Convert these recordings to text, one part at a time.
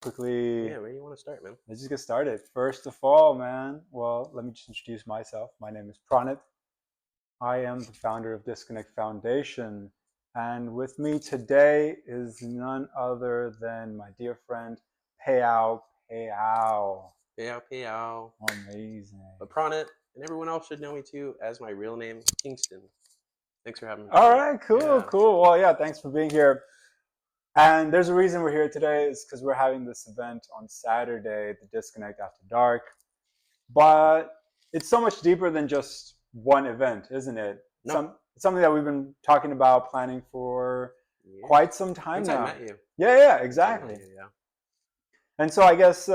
quickly. Yeah, where do you want to start, man? Let's just get started. First of all, man, well, let me just introduce myself. My name is Pranit. I am the founder of Disconnect Foundation. And with me today is none other than my dear friend, Payow. Payow. Payow. Amazing. But Pronit, and everyone else should know me too as my real name, Kingston. Thanks for having me. All right, cool, Yeah. cool. Well, yeah, thanks for being here. And there's a reason we're here today is because we're having this event on Saturday, the Disconnect After Dark. But it's so much deeper than just one event, isn't it? No. It's something that we've been talking about, planning for quite some time Since now. I met you. Yeah, exactly. Yeah. And so I guess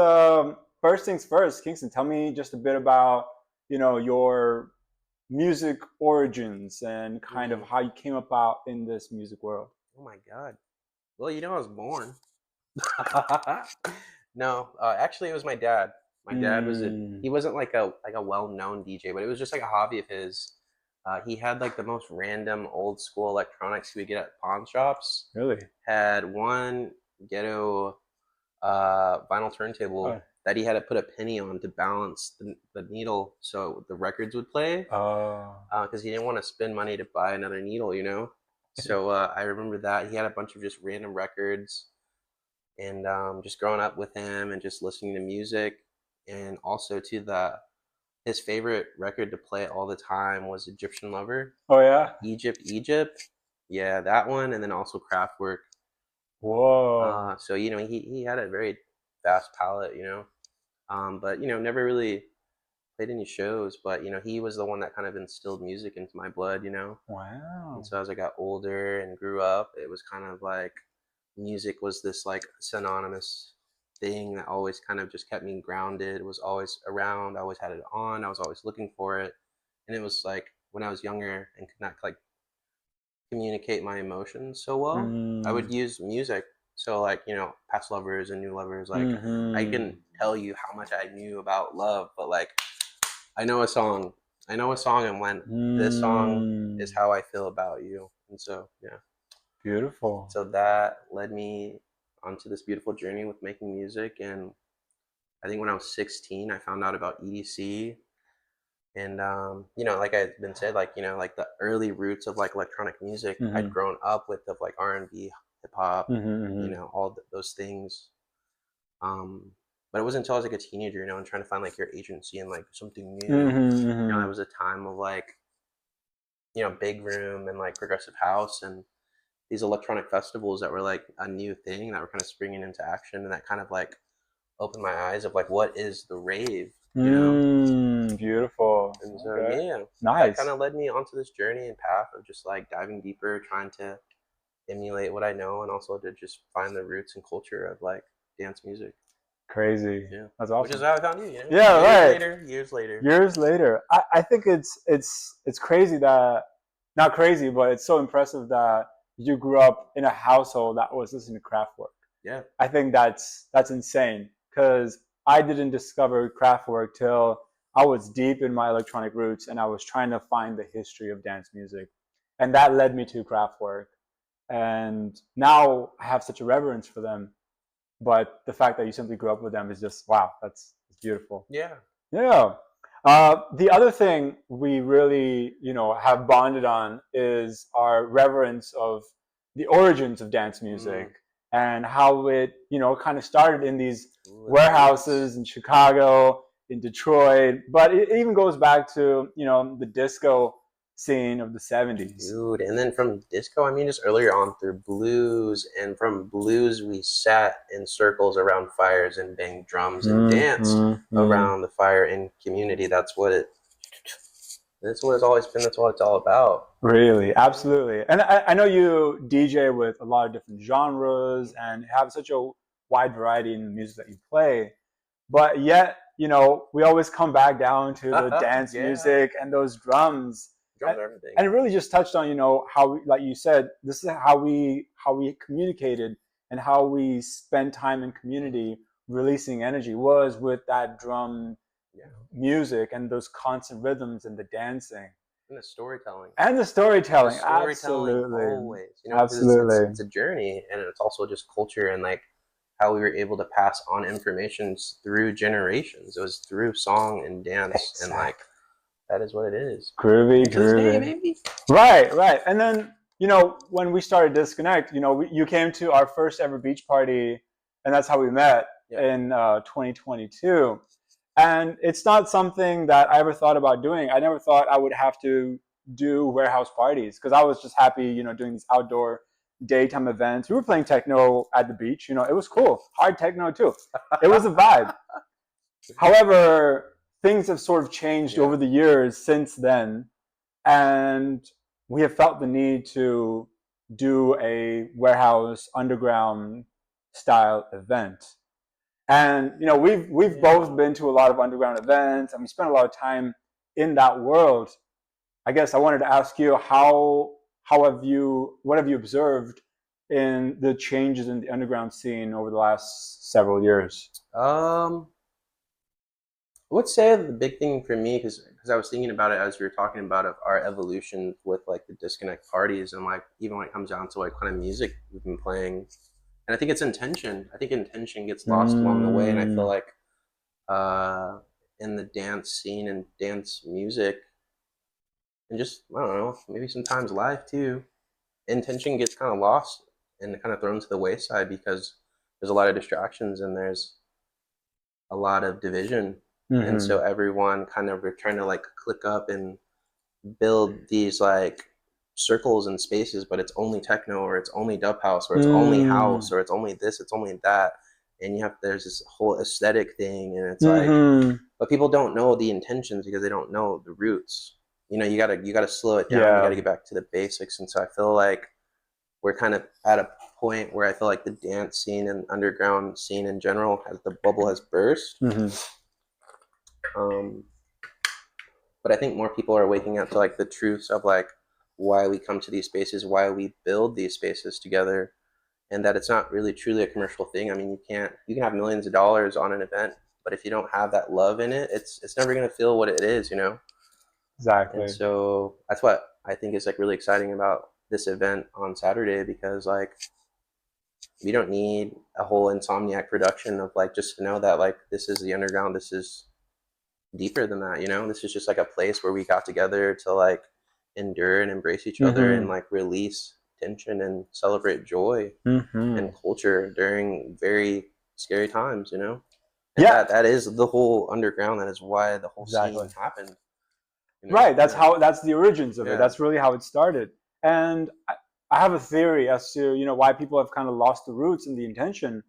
first things first, Kingston, tell me just a bit about your music origins and kind of how you came about in this music world. Oh my God. Well, I was born. No, actually, it was my dad. My dad he wasn't like a well-known DJ, but it was just like a hobby of his. He had like the most random old school electronics he would get at pawn shops. Really? Had one ghetto vinyl turntable that he had to put a penny on to balance the needle so the records would play. Because he didn't want to spend money to buy another needle. So I remember that he had a bunch of just random records, and just growing up with him and just listening to music, and also to his favorite record to play all the time was Egyptian Lover. Oh yeah. Egypt. Yeah, that one, and then also Kraftwerk. Whoa. So he had a very vast palette, but never really played any shows. But he was the one that kind of instilled music into my blood. Wow. And so as I got older and grew up, it was kind of like music was this like synonymous thing that always kind of just kept me grounded. It was always around. I always had it on. I was always looking for it, and it was like when I was younger and could not like communicate my emotions so well, I would use music. So like, past lovers and new lovers, like I can tell you how much I knew about love, but like I know a song. And when this song is how I feel about you. And so, yeah. Beautiful. So that led me onto this beautiful journey with making music. And I think when I was 16, I found out about EDC. And like I've been said, like like the early roots of like electronic music I'd grown up with, of like R&B, hip hop, all those things. But it wasn't until I was like a teenager, and trying to find like your agency and like something new. That was a time of like big room and like progressive house and these electronic festivals that were like a new thing that were kind of springing into action, and that kind of like opened my eyes of like what is the rave. Beautiful. And so Nice. that kind of led me onto this journey and path of just like diving deeper, trying to emulate what I know, and also to just find the roots and culture of like dance music. Crazy. Yeah, that's awesome. Which is how I found you. Yeah, Years later. I think it's crazy that, not crazy, but it's so impressive that you grew up in a household that was listening to Kraftwerk. Yeah, I think that's insane, because I didn't discover Kraftwerk till I was deep in my electronic roots, and I was trying to find the history of dance music, and that led me to Kraftwerk. And now I have such a reverence for them. But the fact that you simply grew up with them is just, wow, that's beautiful. Yeah. The other thing we really, have bonded on is our reverence of the origins of dance music and how it, kind of started in these warehouses in Chicago, in Detroit, but it even goes back to, the disco scene of the 70s. Dude, and then from disco, I mean, just earlier on through blues, and from blues we sat in circles around fires and banged drums and danced around the fire in community. That's what it's always been. That's what it's all about. Really, absolutely. And I know you DJ with a lot of different genres and have such a wide variety in the music that you play, but yet, we always come back down to the dance music and those drums. And it really just touched on, how, like you said, this is how we communicated and how we spend time in community releasing energy was with that drum music and those constant rhythms and the dancing. And the storytelling. Absolutely. Always. Absolutely. It's a journey, and it's also just culture and like how we were able to pass on information through generations. It was through song and dance, and like that is what it is. Groovy, And to this day, groovy. maybe. Right, right. And then, when we started Disconnect, you came to our first ever beach party, and that's how we met in 2022. And it's not something that I ever thought about doing. I never thought I would have to do warehouse parties because I was just happy, doing these outdoor daytime events. We were playing techno at the beach. It was cool. Hard techno too. It was a vibe. However, things have sort of changed over the years since then, and we have felt the need to do a warehouse underground style event. And we've both been to a lot of underground events, and we spent a lot of time in that world. I guess I wanted to ask you what have you observed in the changes in the underground scene over the last several years? I would say the big thing for me, because I was thinking about it as we were talking about of our evolution with like the Disconnect parties, and like even when it comes down to like kind of music we've been playing, and I think it's intention. I think intention gets lost along the way, and I feel like in the dance scene and dance music, and just I don't know, maybe sometimes live too, intention gets kind of lost and kind of thrown to the wayside because there's a lot of distractions and there's a lot of division. And so everyone kind of are trying to like click up and build these like circles and spaces, but it's only techno or it's only dub house or it's only house or it's only this, it's only that. And there's this whole aesthetic thing, and it's like, but people don't know the intentions because they don't know the roots. You gotta slow it down. You gotta get back to the basics. And so I feel like we're kind of at a point where I feel like the dance scene and underground scene in general the bubble has burst. But I think more people are waking up to like the truths of like why we come to these spaces, why we build these spaces together, and that it's not really truly a commercial thing. I mean, you can have millions of dollars on an event, but if you don't have that love in it, it's never gonna feel what it is, Exactly. And so that's what I think is like really exciting about this event on Saturday, because like we don't need a whole Insomniac production of like just to know that like this is the underground, this is deeper than that. This is just like a place where we got together to like endure and embrace each other and like release tension and celebrate joy and culture during very scary times, and that is the whole underground. That is why the whole scene happened. Right, that's the origins of it. That's really how it started. And I have a theory as to why people have kind of lost the roots and the intention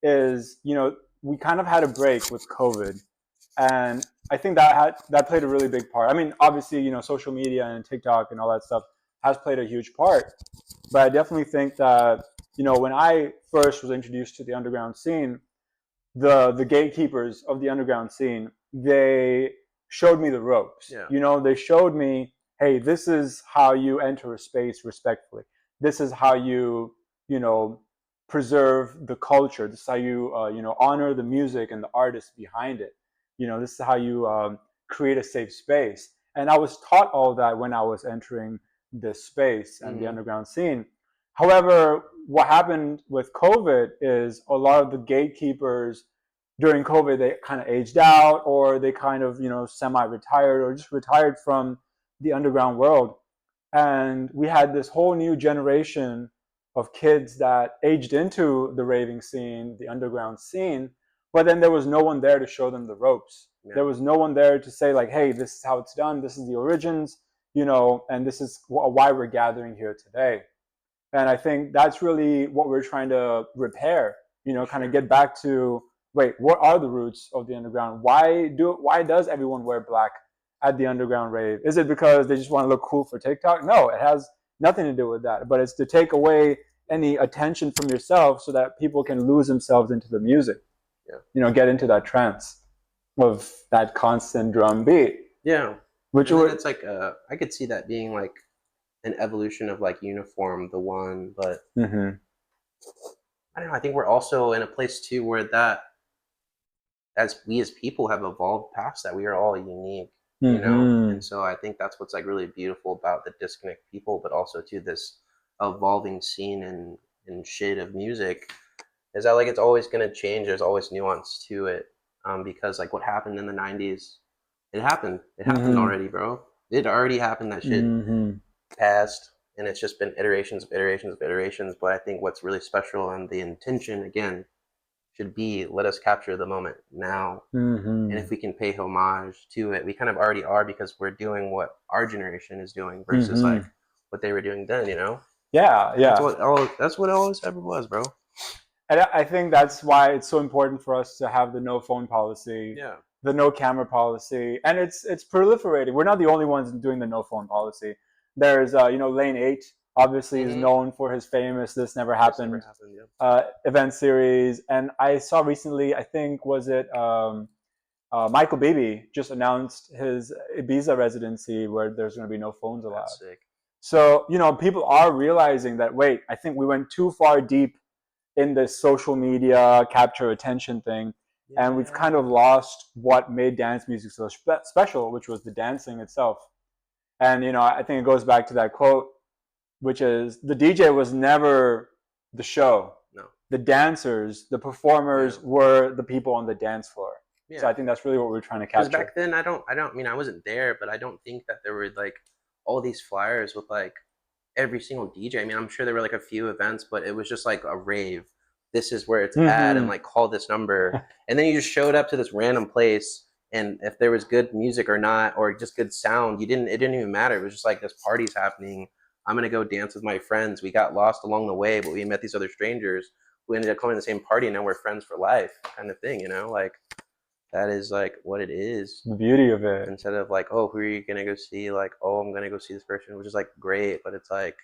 is we kind of had a break with COVID, and I think that played a really big part. I mean, obviously social media and TikTok and all that stuff has played a huge part, but I definitely think that when I first was introduced to the underground scene, the gatekeepers of the underground scene, they showed me the ropes. They showed me, hey, this is how you enter a space respectfully. This is how you preserve the culture. This is how you honor the music and the artists behind it. This is how you create a safe space. And I was taught all that when I was entering this space and the underground scene. However, what happened with COVID is a lot of the gatekeepers during COVID, they kind of aged out, or they kind of, semi-retired or just retired from the underground world. And we had this whole new generation of kids that aged into the raving scene, the underground scene, but then there was no one there to show them the ropes. There was no one there to say like, hey, this is how it's done. This is the origins, and this is why we're gathering here today. And I think that's really what we're trying to repair, kind of get back to, wait, what are the roots of the underground? Why does everyone wear black at the underground rave? Is it because they just want to look cool for TikTok? No, it has nothing to do with that. But it's to take away any attention from yourself so that people can lose themselves into the music. Get into that trance of that constant drum beat. Yeah. It's like I could see that being like an evolution of like Uniform, the one, but I don't know. I think we're also in a place too where that as people have evolved past that. We are all unique, and so I think that's what's like really beautiful about the Disconnect people, but also to this evolving scene and shade of music is that like it's always gonna change. There's always nuance to it, because like what happened in the '90s, it happened. It happened Mm-hmm. already, bro. It already happened. That shit Mm-hmm. passed, and it's just been iterations of iterations of iterations. But I think what's really special and the intention again should be let us capture the moment now. And Mm-hmm. if we can pay homage to it, we kind of already are because we're doing what our generation is doing versus like Mm-hmm. what they were doing then, you know? Yeah, And yeah. that's what always ever was, bro. And I think that's why it's so important for us to have the no phone policy, Yeah. the no camera policy, and it's proliferating. We're not the only ones doing the no phone policy. There's Lane 8 obviously is Mm-hmm. known for his famous "This Never This never Happened" happened, yeah. event series, and I saw recently, I think was it Michael Beebe just announced his Ibiza residency where there's going to be no phones allowed. That's sick. So people are realizing that wait, I think we went too far deep in this social media capture attention thing, and we've kind of Yeah. lost what made dance music so special, which was the dancing itself. And I think it goes back to that quote, which is the DJ was never the show. No. The dancers, the Yeah. performers were the people on the dance floor. So Yeah. I think that's really what we're trying to Because capture. back then, I mean, I wasn't there, but I don't think that there were like all these flyers with like every single DJ. I mean, I'm sure there were like a few events, but it was just like a rave. This is where it's at, and Mm-hmm. like call this number, and then you just showed up to this random place, and if there was good music or not, or just good sound, you didn't. It didn't even matter. It was just like this party's happening. I'm gonna go dance with my friends. We got lost along the way, but we met these other strangers who ended up coming to the same party, and now we're friends for life, kind of thing. You know, like that is like what it is The beauty of it. instead of like, oh, who are you gonna go see? Like, oh, I'm gonna go see this person, which is like great, but it's like,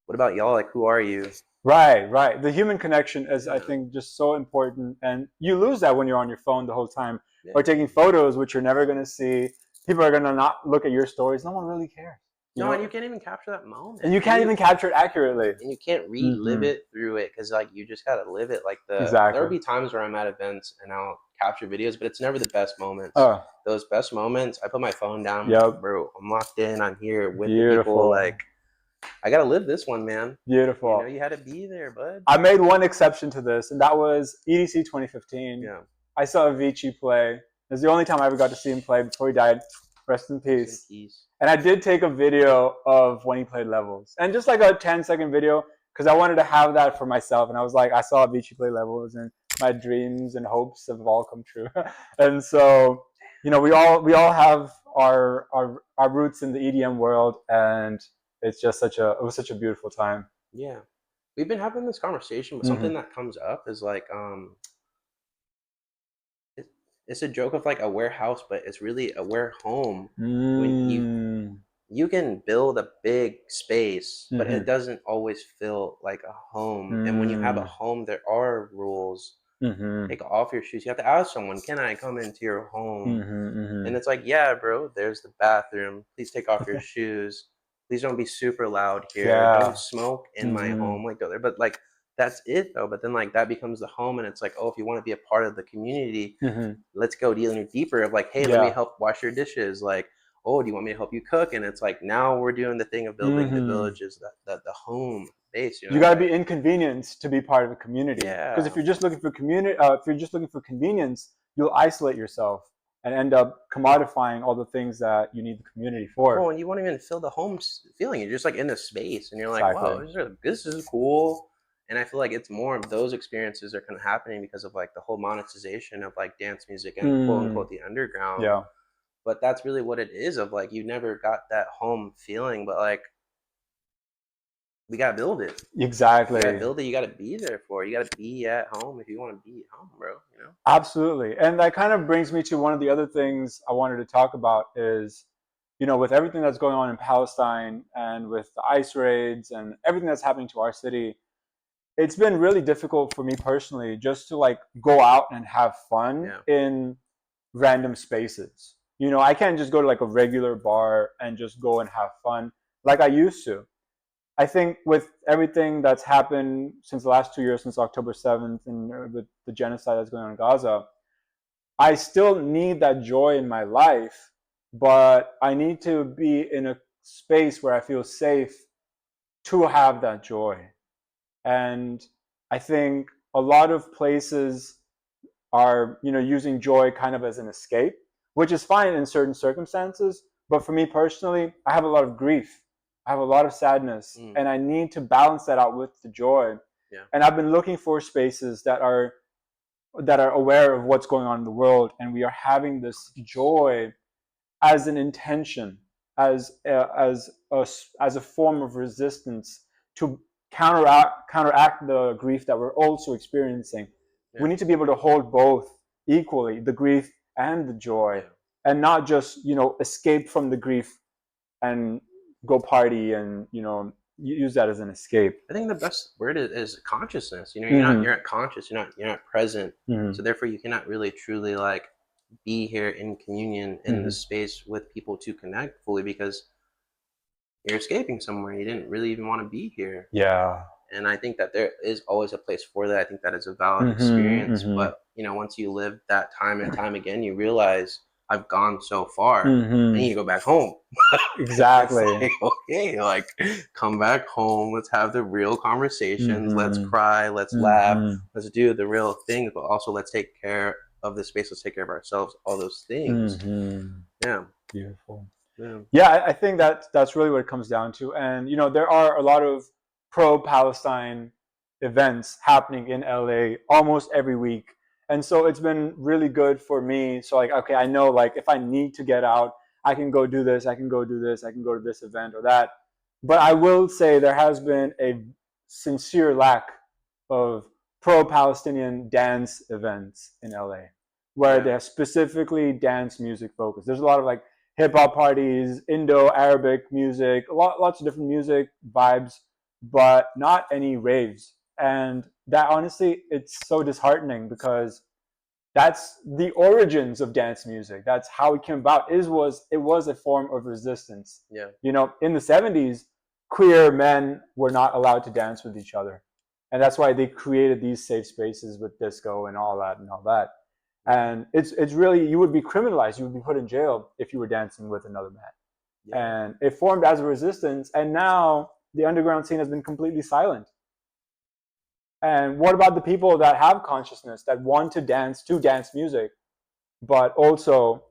what about y'all? Like, who are you? Right, right. The human connection is, I Yeah, think, just so important, and you lose that when you're on your phone the whole time or yeah. taking photos, which you're never going to see. People are going to not look at your stories. No one really cares, No, and you can't even capture that and moment. you can't even capture it accurately. And you can't relive Mm-hmm. it through it because like you just gotta live it. Like there'll Exactly. be times where I'm at events and I'll capture videos, but it's never the best moments. Oh, Those best moments, I put my phone down, yep. bro. I'm locked in. I'm here with the people. Beautiful, Like I gotta live this one, man. You know, beautiful. you had to be there, bud. I made one exception to this, and that was EDC 2015. Yeah. I saw Avicii play. It was the only time I ever got to see him play before he died. Rest in Rest in peace. peace. And I did take a video of when he played Levels, and just like a 10-second video, because I wanted to have that for myself. And I was like, I saw Avicii play Levels, and my dreams and hopes have all come true. And so, we all have our roots in the EDM world, and it was such a beautiful time. Yeah. We've been having this conversation, but Mm-hmm. something that comes up is like it, it's a joke of like a warehouse, but it's really a ware home when Mm. you can build a big space, but Mm-hmm. it doesn't always feel like a home. And when you have a Mm. home, there are rules. Mm-hmm. Take off your shoes. You have to ask someone, "Can I come into your home?" Mm-hmm. Mm-hmm. And it's like, "Yeah, bro. There's the bathroom. Please take off your shoes. Please don't be super loud here. Yeah. Don't smoke in my Mm-hmm. home." Like go there, but like that's it though. But then like that becomes the home, and it's like, oh, if you want to be a part of the community, Mm-hmm. let's go dealing deeper of like, hey, let me Yeah. help wash your dishes. Like, oh, do you want me to help you cook? And it's like now we're doing the thing of building the Mm-hmm. villages, that the home base, you You know, got to like be inconvenienced to be part of a community. Because if yeah. you're just looking for if you're just looking for convenience, you'll isolate yourself and end up commodifying all the things that you need the community for. Bro, and you won't even feel the home feeling. You're just like in a space, and you're like, Exactly. wow, this is cool. And I feel like it's more of those experiences are kind of happening because of like the whole monetization of like dance music and quote Mm. unquote the underground. Yeah. But that's really what it is of like you never got that home feeling, but like we gotta build it. You gotta Exactly. build it. You gotta be there for it. You gotta be at home if you want to be at home, bro. You know? Absolutely. And that kind of brings me to one of the other things I wanted to talk about is, with everything that's going on in Palestine and with the ICE raids and everything that's happening to our city, it's been really difficult for me personally just to like go out and have fun Yeah. in random spaces. I can't just go to like a regular bar and just go and have fun like I used to. I think with everything that's happened since the last 2 years, since October 7th, and with the genocide that's going on in Gaza, I still need that joy in my life, but I need to be in a space where I feel safe to have that joy. And I think a lot of places are, using joy kind of as an escape, which is fine in certain circumstances. But for me personally, I have a lot of grief. I have a lot of sadness, and I need to balance that out with the joy. Yeah. And I've been looking for spaces that are aware of what's going on in the world, and we are having this joy as an intention, as a form of resistance to counteract the grief that we're also experiencing. Yeah. We need to be able to hold both equally, the grief and the joy, and not just escape from the grief and go party and use that as an escape. I think the best word is consciousness. You're Mhm. not conscious. You're not present. Mhm. So therefore, you cannot really truly like be here in communion in the space with people to connect fully, because you're escaping somewhere. You didn't really even want to be here. Yeah. And I think that there is always a place for that. I think that is a valid experience. But once you live that time and time again, you realize I've gone so far. I need to go back home. Exactly. It's like, okay, like come back home. Let's have the real conversations. Let's cry. Let's laugh. Let's do the real things. But also, let's take care of the space. Let's take care of ourselves. All those things. Yeah. Beautiful. Yeah. Yeah, I think that's really what it comes down to. And there are a lot of pro-Palestine events happening in LA almost every week. And so it's been really good for me. So like, okay, I know like if I need to get out, I can go do this, I can go do this, I can go to this event or that. But I will say there has been a sincere lack of pro-Palestinian dance events in LA, where they're specifically dance music focused. There's a lot of like hip hop parties, Indo-Arabic music, lots of different music vibes, but not any raves. And that honestly, it's so disheartening because that's the origins of dance music. That's how it came about. It was a form of resistance. Yeah. In the 70s, queer men were not allowed to dance with each other. And that's why they created these safe spaces with disco and all that and all that. And it's really, you would be criminalized, you would be put in jail if you were dancing with another man. Yeah. And it formed as a resistance, and now the underground scene has been completely silent. And what about the people that have consciousness, that want to dance music, but also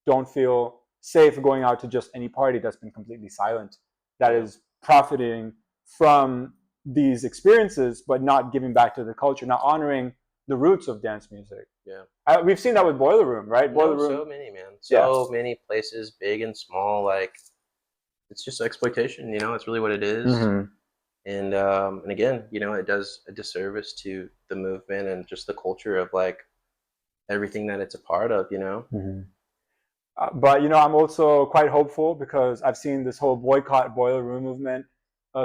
don't feel safe going out to just any party that's been completely silent, that is profiting from these experiences, but not giving back to the culture, not honoring the roots of dance music. Yeah. We've seen that with Boiler Room, right? Boiler Room. So many, man. So many places, big and small. Like, it's just exploitation. It's really what it is. And again, it does a disservice to the movement and just the culture of like everything that it's a part of. But I'm also quite hopeful because I've seen this whole boycott Boiler Room movement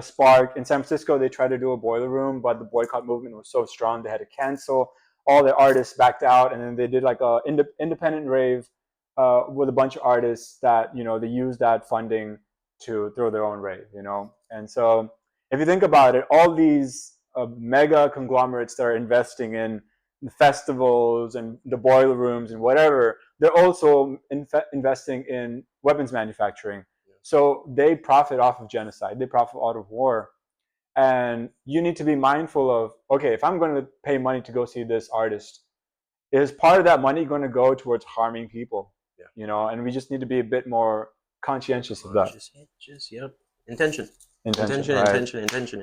spark. In San Francisco, they tried to do a Boiler Room, but the boycott movement was so strong they had to cancel. All the artists backed out, and then they did like a independent rave with a bunch of artists that they used that funding to throw their own rave. And so if you think about it, all these mega conglomerates that are investing in the festivals and the boiler rooms and whatever, they're also investing in weapons manufacturing. So they profit off of genocide. They profit out of war. And you need to be mindful of, okay, if I'm going to pay money to go see this artist, is part of that money going to go towards harming people? And we just need to be a bit more conscientious of that. Yep. Intention. Right. Intention.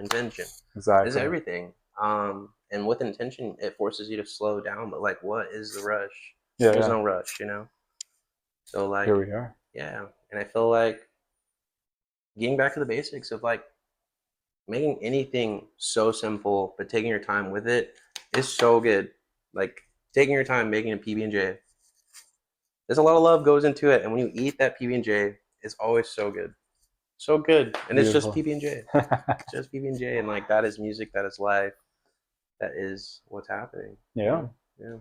Exactly. Is everything. And with intention, it forces you to slow down. But like, what is the rush? There's no rush, So like, here we are. Yeah, and I feel like getting back to the basics of like making anything so simple, but taking your time with it is so good. Like taking your time making a PB&J. There's a lot of love goes into it, and when you eat that PB&J, it's always so good. So good. And it's just PB&J. It's just PB&J, and like that is music, that is life, that is what's happening. Yeah. Yeah.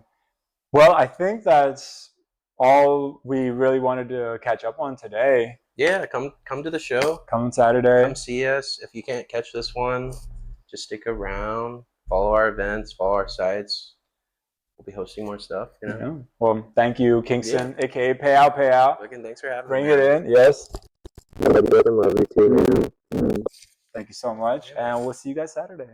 Well, I think that's all we really wanted to catch up on today. Yeah, come to the show. Come Saturday. Come see us. If you can't catch this one, just stick around. Follow our events. Follow our sites. We'll be hosting more stuff. Yeah. Well, thank you, Kingston, aka Payow. Again, thanks for having me. me. Bring it in. Yes. Love you too, man. Thank you so much, and we'll see you guys Saturday.